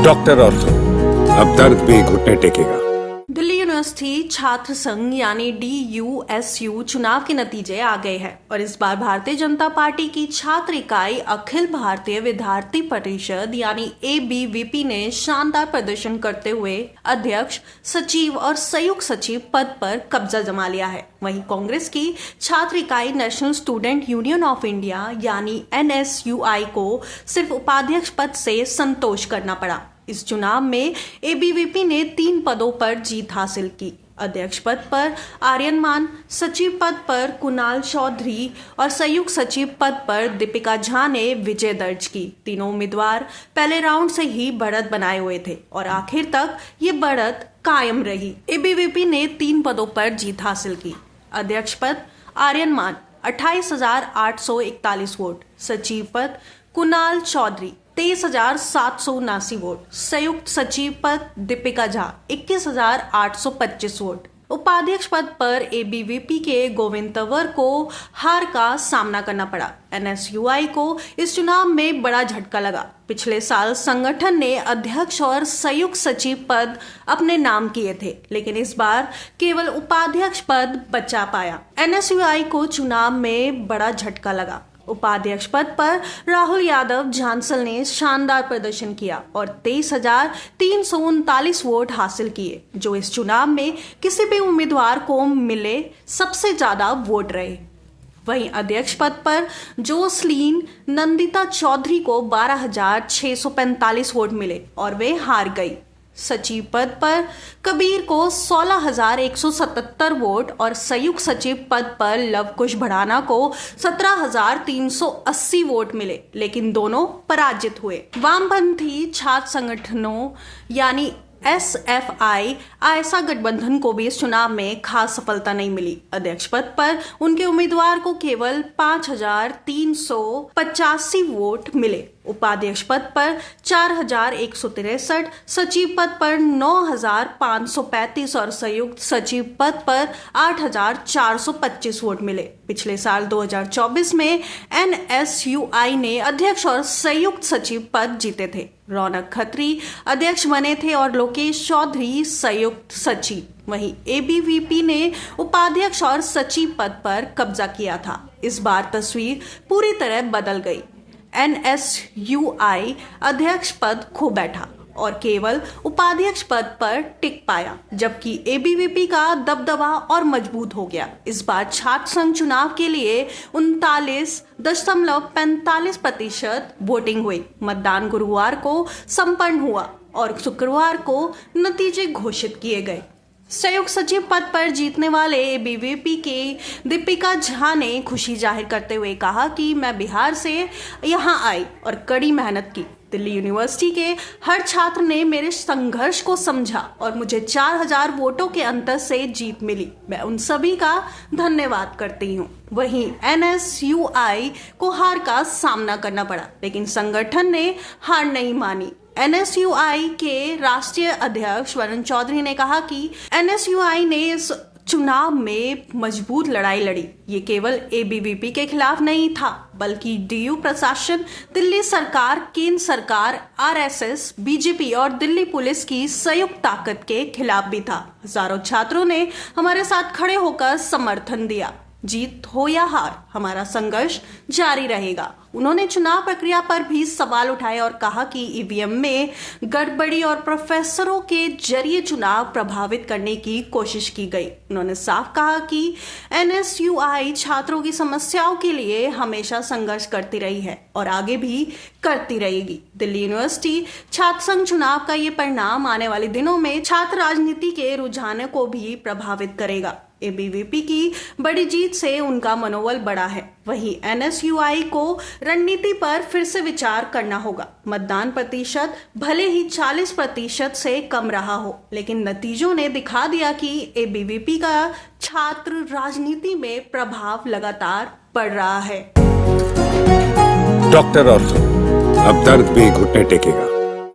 Doctor ortho, अब दर्द भी घुटने टेकेगा। दिल्ली यूनिवर्सिटी छात्र संघ यानी DUSU चुनाव के नतीजे आ गए हैं और इस बार भारतीय जनता पार्टी की छात्र इकाई अखिल भारतीय विद्यार्थी परिषद यानी ABVP ने शानदार प्रदर्शन करते हुए अध्यक्ष, सचिव और संयुक्त सचिव पद पर कब्जा जमा लिया है। वहीं कांग्रेस की छात्र इकाई national student union of India यानी NSUI को सिर्फ उपाध्यक्ष पद से संतोष करना पड़ा। इस चुनाव में ABVP ने 3 पदों पर जीत हासिल की। अध्यक्ष पद पर आर्यन मान, सचिव पद पर कुणाल चौधरी और संयुक्त सचिव पद पर दीपिका झा ने विजय दर्ज की। तीनों उम्मीदवार पहले राउंड से ही बढ़त बनाए हुए थे और आखिर तक ये बढ़त कायम रही। ABVP ने 3 पदों पर जीत हासिल की। अध्यक्ष पद आर्यन मान 28,841 वोट, सचिव पद कुणाल चौधरी 23,779 वोट, संयुक्त सचिव पद दीपिका झा 21,825 वोट। उपाध्यक्ष पद पर ABVP के गोविंद तंवर को हार का सामना करना पड़ा। NSUI को इस चुनाव में बड़ा झटका लगा। पिछले साल संगठन ने अध्यक्ष और संयुक्त सचिव पद अपने नाम किए थे, लेकिन इस बार केवल उपाध्यक्ष पद बचा पाया। NSUI को चुनाव में बड़ा झटका लगा। उपाध्यक्ष पद पर राहुल यादव झांसल ने शानदार प्रदर्शन किया और 23,339 वोट हासिल किए, जो इस चुनाव में किसी भी उम्मीदवार को मिले सबसे ज्यादा वोट रहे। वहीं अध्यक्ष पद पर जोसलीन नंदिता चौधरी को 12,645 वोट मिले और वे हार गई। सचिव पद पर कबीर को 16,177 वोट और संयुक्त सचिव पद पर लव कुश भड़ाना को 17,380 वोट मिले, लेकिन दोनों पराजित हुए। वामपंथी छात्र संगठनों यानी SFI आयसा गठबंधन को भी इस चुनाव में खास सफलता नहीं मिली। अध्यक्ष पद पर उनके उम्मीदवार को केवल 5,385 वोट मिले। उपाध्यक्ष पद पर 4,163, सचिव पद पर 9,535 और संयुक्त सचिव पद पर 8,425 वोट मिले। पिछले साल 2024 में NSUI ने अध्यक्ष और संयुक्त सचिव पद जीते थे। रौनक खत्री अध्यक्ष बने थे और लोकेश चौधरी संयुक्त सचिव। वहीं ABVP ने उपाध्यक्ष और सचिव पद पर कब्जा किया था। इस बार तस्वीर पूरी तरह बदल गई। NSUI अध्यक्ष पद खो बैठा और केवल उपाध्यक्ष पद पर टिक पाया, जबकि ABVP का दबदबा और मजबूत हो गया। इस बार छात्र संघ चुनाव के लिए 39.45% वोटिंग हुई। मतदान गुरुवार को संपन्न हुआ और शुक्रवार को नतीजे घोषित किए गए। संयुक्त सचिव पद पर जीतने वाले ABVP के दीपिका झा ने खुशी जाहिर करते हुए कहा कि मैं बिहार से यहाँ आई और कड़ी मेहनत की। दिल्ली यूनिवर्सिटी के हर छात्र ने मेरे संघर्ष को समझा और मुझे 4,000 वोटों के अंतर से जीत मिली। मैं उन सभी का धन्यवाद करती हूँ। वहीं NSUI को हार का सामना करना पड़ा, लेकिन संगठन ने हार नहीं मानी। NSUI के राष्ट्रीय अध्यक्ष वरुण चौधरी ने कहा कि NSUI ने इस चुनाव में मजबूत लड़ाई लड़ी। ये केवल ABVP के खिलाफ नहीं था, बल्कि DU प्रशासन, दिल्ली सरकार, केंद्र सरकार, RSS, BJP और दिल्ली पुलिस की संयुक्त ताकत के खिलाफ भी था। हजारों छात्रों ने हमारे साथ खड़े होकर समर्थन दिया। जीत हो या हार, हमारा संघर्ष जारी रहेगा। उन्होंने चुनाव प्रक्रिया पर भी सवाल उठाए और कहा कि EVM में गड़बड़ी और प्रोफेसरों के जरिए चुनाव प्रभावित करने की कोशिश की गई। उन्होंने साफ कहा कि NSUI छात्रों की समस्याओं के लिए हमेशा संघर्ष करती रही है और आगे भी करती रहेगी। दिल्ली यूनिवर्सिटी छात्र संघ चुनाव का ये परिणाम आने वाले दिनों में छात्र राजनीति के रुझानों को भी प्रभावित करेगा। ABVP की बड़ी जीत से उनका मनोबल बढ़ा है। वहीं NSUI को रणनीति पर फिर से विचार करना होगा। मतदान प्रतिशत भले ही 40% से कम रहा हो, लेकिन नतीजों ने दिखा दिया कि ABVP का छात्र राजनीति में प्रभाव लगातार बढ़ रहा है। डॉक्टर ऑर्थो, अब दर्द भी घुटने टेकेगा।